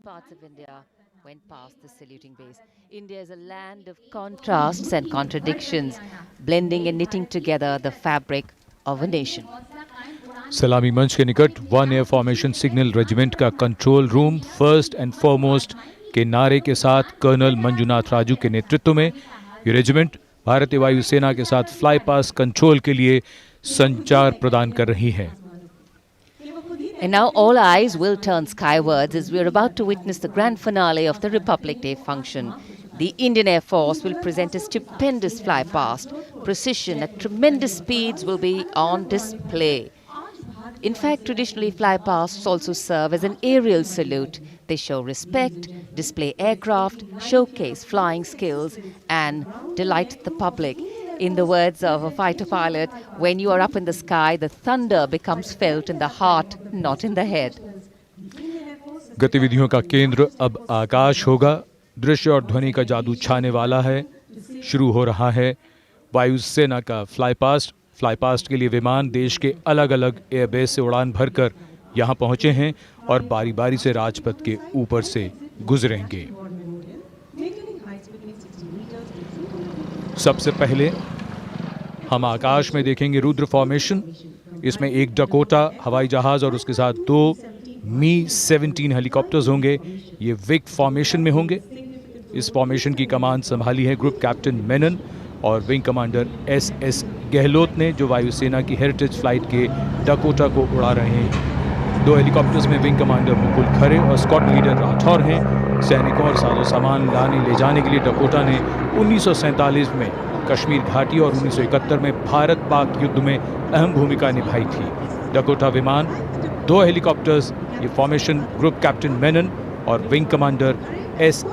parts of India went past the saluting base. India is a land of contrasts and contradictions, blending and knitting together the fabric of a nation. सलामी मंच के निकट one air formation signal regiment का control room first and foremost के नारे के साथ colonel Manjunath Raju के नेतृत्व में ये रेजिमेंट भारतीय वायुसेना के साथ फ्लाई पास कंट्रोल के लिए संचार प्रदान कर रही है. And now all eyes will turn skywards as we are about to witness the grand finale of the Republic Day function. The Indian Air Force will present a stupendous fly past. Precision at tremendous speeds will be on display. In fact, traditionally fly pasts also serve as an aerial salute. They show respect, display aircraft, showcase flying skills and delight the public. In the words of a fighter pilot, when you are up in the sky, the thunder becomes felt in the heart, not in the head. गतिविधियों का केंद्र अब आकाश होगा. दृश्य और ध्वनि का जादू छाने वाला है. शुरू हो रहा है वायुसेना का फ्लाई पास्ट के लिए विमान देश के अलग अलग एयरबेस से उड़ान भरकर यहाँ पहुँचे हैं और बारी बारी से राजपथ के ऊपर से गुजरेंगे. सबसे पहले हम आकाश में देखेंगे रुद्र फॉर्मेशन. इसमें एक डकोटा हवाई जहाज और उसके साथ 2 मी-17 हेलीकॉप्टर्स होंगे. ये विग फॉर्मेशन में होंगे. इस फॉर्मेशन की कमान संभाली है ग्रुप कैप्टन मेनन और विंग कमांडर एस गहलोत ने, जो वायुसेना की हेरिटेज फ्लाइट के डकोटा को उड़ा रहे हैं. 2 हेलीकॉप्टर्स में विंग कमांडर मुकुल खरे और स्क्वाड लीडर राठौर हैं. सैनिकों और साजो सामान लाने ले जाने के लिए डकोटा ने 1947 में कश्मीर घाटी और 1971 में भारत पाक युद्ध में अहम भूमिका निभाई थी. डकोटा विमान, 2 हेलीकॉप्टर्स, ये फॉर्मेशन ग्रुप कैप्टन मेनन और विंग कमांडर एस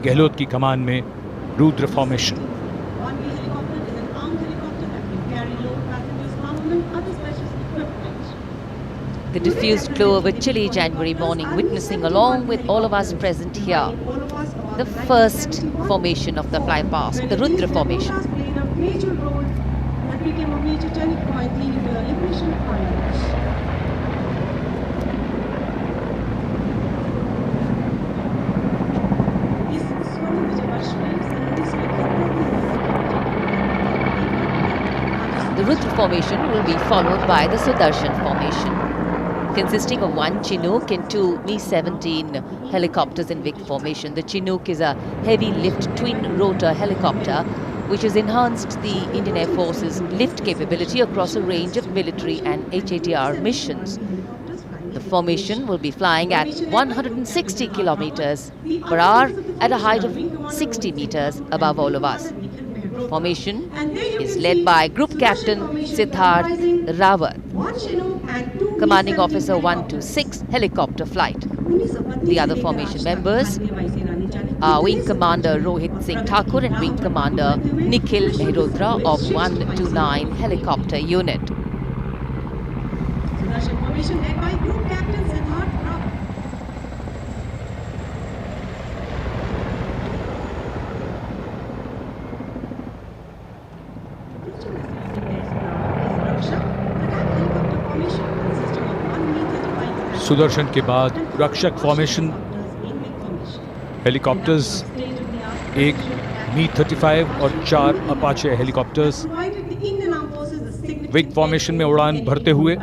गहलोत की कमान में Rudra formation. The diffused glow of a chilly January morning, witnessing along with all of us present here, the first formation of the fly past, the Rudra formation. The Rudra formation will be followed by the Sudarshan formation, consisting of 1 Chinook and 2 Mi-17 helicopters in Vic formation. The Chinook is a heavy-lift twin-rotor helicopter which has enhanced the Indian Air Force's lift capability across a range of military and HATR missions. The formation will be flying at 160 kilometers per hour at a height of 60 meters above all of us. Formation is led by Group Captain Siddharth Rawat, Commanding Officer 126 Helicopter Flight. The other formation members are Wing Commander Rohit Singh Thakur and Wing Commander Nikhil Mehrotra of 129 Helicopter Unit. Formation led by Group Captain Siddharth Rawat. Sudarshan के बाद रक्षक formation helicopters, 1 मी-35 और 4 Apache helicopters wig formation में उड़ान भरते हुए.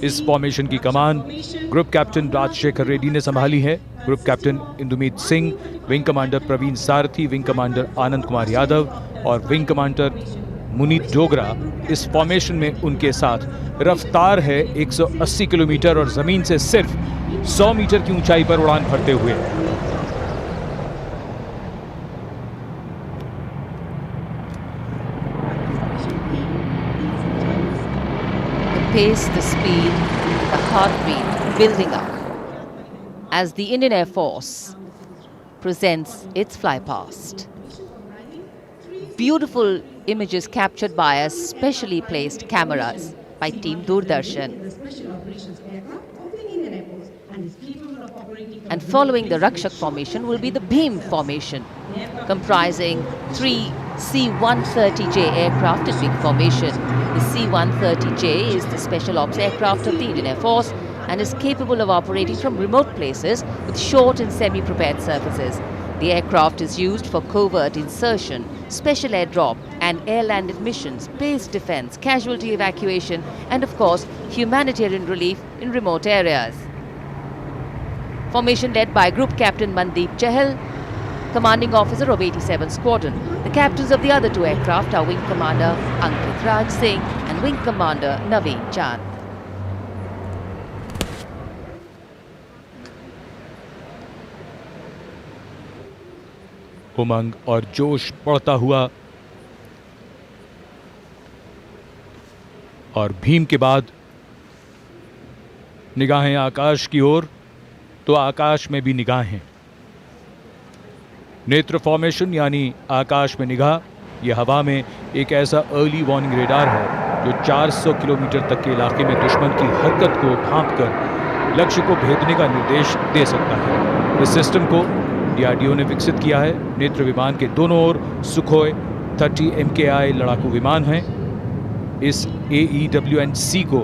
इस formation की कमान ग्रुप कैप्टन राजशेखर रेड्डी ने संभाली है. Group captain Indumeet Singh, wing commander Praveen Sarathi, wing commander Anand Kumar Yadav और विंग कमांडर मुनीत डोगरा इस फॉर्मेशन में उनके साथ. रफ्तार है 180 किलोमीटर और जमीन से सिर्फ 100 मीटर की ऊंचाई पर उड़ान भरते हुए. The pace, the speed, the heartbeat building up as the Indian Air Force presents its fly past. Beautiful images captured by a specially placed cameras by Team Doordarshan. And following the Rakshak formation will be the Bhim formation, comprising 3 C-130J aircraft in big formation. The C-130J is the special ops aircraft of the Indian Air Force and is capable of operating from remote places with short and semi-prepared surfaces. The aircraft is used for covert insertion, special airdrop and air-landed missions, base defense, casualty evacuation and of course humanitarian relief in remote areas. Formation led by Group Captain Mandeep Chahal, Commanding Officer of 87 Squadron. The captains of the other two aircraft are Wing Commander Ankit Raj Singh and Wing Commander Naveen Chand. उमंग और जोश बढ़ता हुआ और भीम के बाद निगाहें आकाश की ओर, तो आकाश में भी निगाहें। नेत्र फॉर्मेशन यानी आकाश में निगाह, यह हवा में एक ऐसा अर्ली वार्निंग रेडार है जो 400 किलोमीटर तक के इलाके में दुश्मन की हरकत को भांपकर लक्ष्य को भेदने का निर्देश दे सकता है। इस सिस्टम को डीआरडीओ ने विकसित किया है। नेत्र विमान के दोनों ओर सुखोई 30 MKI लड़ाकू विमान हैं। इस AEWN-C को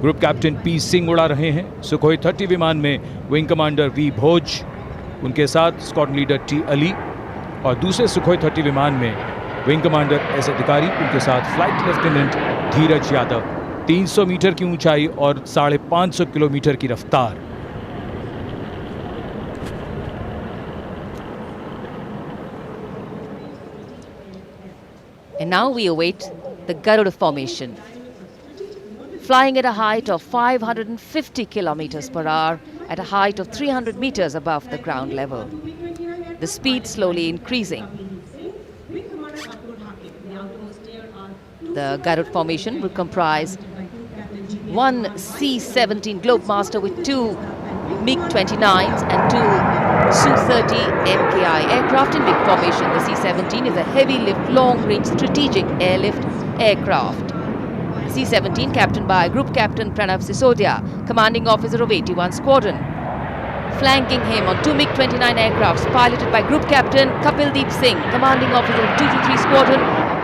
ग्रुप कैप्टन पी सिंह उड़ा रहे हैं। सुखोई 30 विमान में विंग कमांडर वी भोज, उनके साथ स्क्वाड्रन लीडर टी अली, और दूसरे सुखोई 30 विमान में विंग कमांडर एस अधिकारी, उनके साथ फ्लाइट लेफ्टिनेंट धीरज यादव। 300 मीटर की ऊंचाई और 550 किलोमीटर की रफ्तार। And now we await the Garuda formation. Flying at a height of 550 kilometers per hour at a height of 300 meters above the ground level. The speed slowly increasing. The Garuda formation will comprise one C-17 Globemaster with two MiG-29s and two Su-30 MKI aircraft in big formation. The C-17 is a heavy-lift, long-range strategic airlift aircraft. C-17 captained by Group Captain Pranav Sisodia, Commanding Officer of 81 Squadron. Flanking him on two MiG-29 aircrafts piloted by Group Captain Kapildeep Singh, Commanding Officer of 223 Squadron,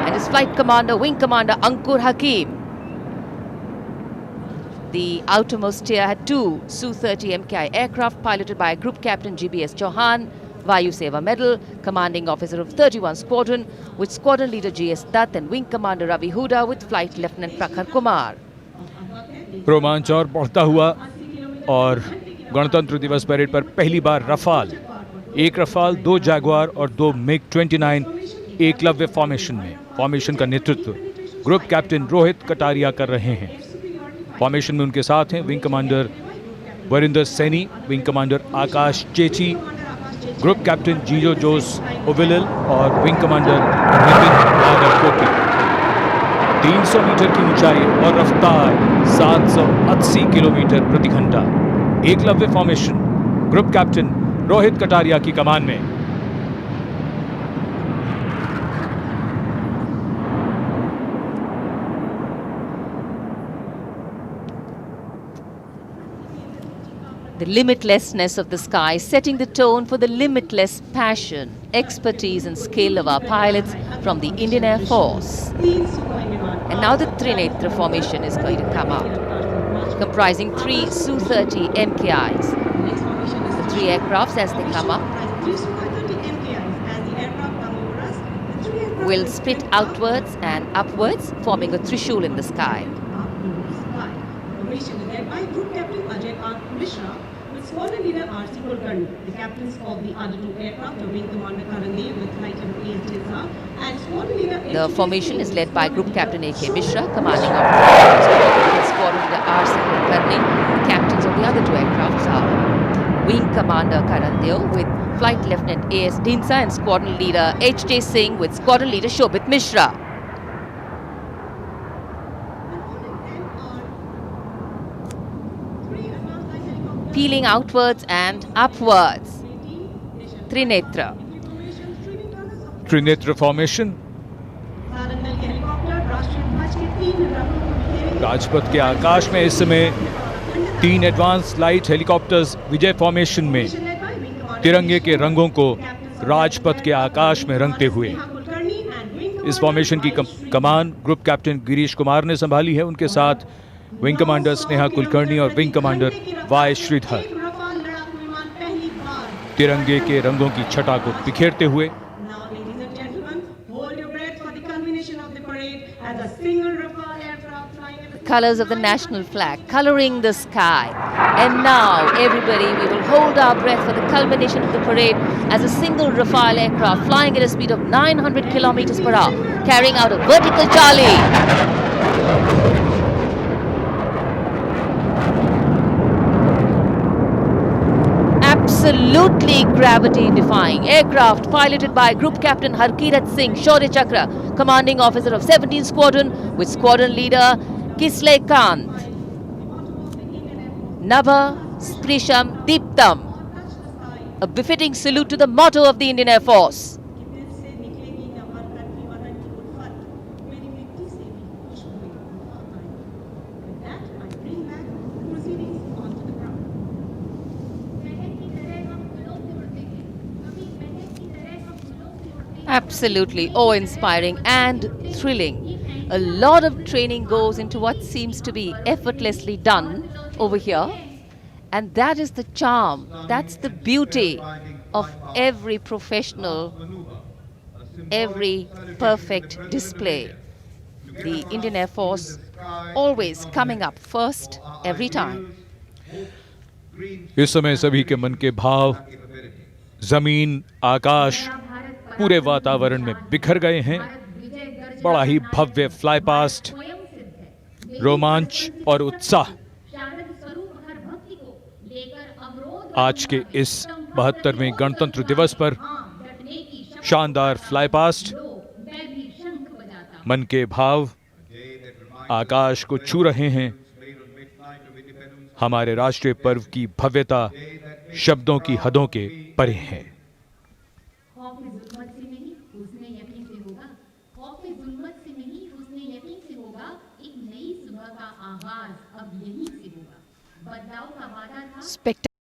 and his Flight Commander, Wing Commander Ankur Hakim. The outermost tier had two Su-30 MKI aircraft piloted by Group Captain GBS Chauhan, Vayu Seva Medal, Commanding Officer of 31 Squadron, with Squadron Leader GS Dutt and Wing Commander Ravi Huda with Flight Lieutenant Prakhar Kumar. रोमांच और बढ़ता हुआ और गणतंत्र दिवस parade पर पहली बार Rafale, एक रफाल, दो जैगुआर और दो MiG-29 एकलव्य फॉर्मेशन में। फॉर्मेशन का नेतृत्व ग्रुप कैप्टन रोहित कटारिया कर रहे हैं। फॉर्मेशन में उनके साथ हैं wing commander Varinder Saini, wing commander Akash Chechi, group captain Jijo Jose Ovilal और wing commander Nitin Nagarkoti. 300 metre की ऊंचाई और रफ्तार 780 किलोमीटर प्रति घंटा। Eklavya formation group captain Rohit Kataria की कमान में। The limitlessness of the sky setting the tone for the limitless passion, expertise and skill of our pilots from the Indian Air Force. And now the Trinetra formation is going to come out, comprising three Su-30 MKIs. The three aircrafts as they come up will split outwards and upwards, forming a Trishul in the sky. Squadron Leader R.C. Kulkarni, the captains of the other two aircraft, the Wing Commander Karandev with Flight Level ASDSR, and Squadron Leader... The formation is led by Group Captain A.K. Mishra, commanding of Squadron Leader R.C. Kulkarni. The captains of the other two aircrafts are Wing Commander Karandev with Flight Lieutenant A.S. Dinsa and Squadron Leader H.J. Singh with Squadron Leader Shobit Mishra. Peeling outwards and upwards. Trinetra. Trinetra formation Rajpath के आकाश में इस समय 3 advance light helicopters विजय formation में तिरंगे के रंगों को राजपथ के आकाश में रंगते हुए। इस फॉर्मेशन की कमान ग्रुप कैप्टन गिरीश कुमार ने संभाली है। उनके साथ विंग कमांडर स्नेहा कुलकर्णी और विंग कमांडर वाई श्रीधर एक रफाल लड़ाकू विमान पहली बार। तिरंगे के रंगों की छटा को बिखेरते हुए Now, ladies and gentlemen, hold your breath for the culmination of the parade as a single Rafale aircraft flying at the Colors of the national flag coloring the sky. And now, everybody, we will hold our breath for the culmination of the parade as a single Rafale aircraft flying at a speed of 900 kilometers per hour, carrying out a vertical Charlie. Absolutely gravity-defying aircraft piloted by Group Captain Harkirat Singh Shaurya Chakra, commanding officer of 17th Squadron, with squadron leader Kisle Kant. Nava Sprisham Deeptam, a befitting salute to the motto of the Indian Air Force. कि दिल से निकलेगी न बरकत की वतन की उल्फत, मेरी मिट्टी से भी खुशबू वफा आएगी। With that, I bring back the proceedings onto the ground. Absolutely awe-inspiring and thrilling. A lot of training goes into what seems to be effortlessly done over here. And that is the charm, that's the beauty of every professional, every perfect display. The Indian Air Force always coming up first every time. इस समय सभी के मन के भाव जमीन, आकाश, पूरे वातावरण में बिखर गए हैं। बड़ा ही भव्य फ्लाई पास्ट, रोमांच और उत्साह आज के इस 72वें गणतंत्र दिवस पर शानदार फ्लाई पास्ट, मन के भाव आकाश को छू रहे हैं। हमारे राष्ट्रीय पर्व की भव्यता शब्दों की हदों के परे है। Spectacular.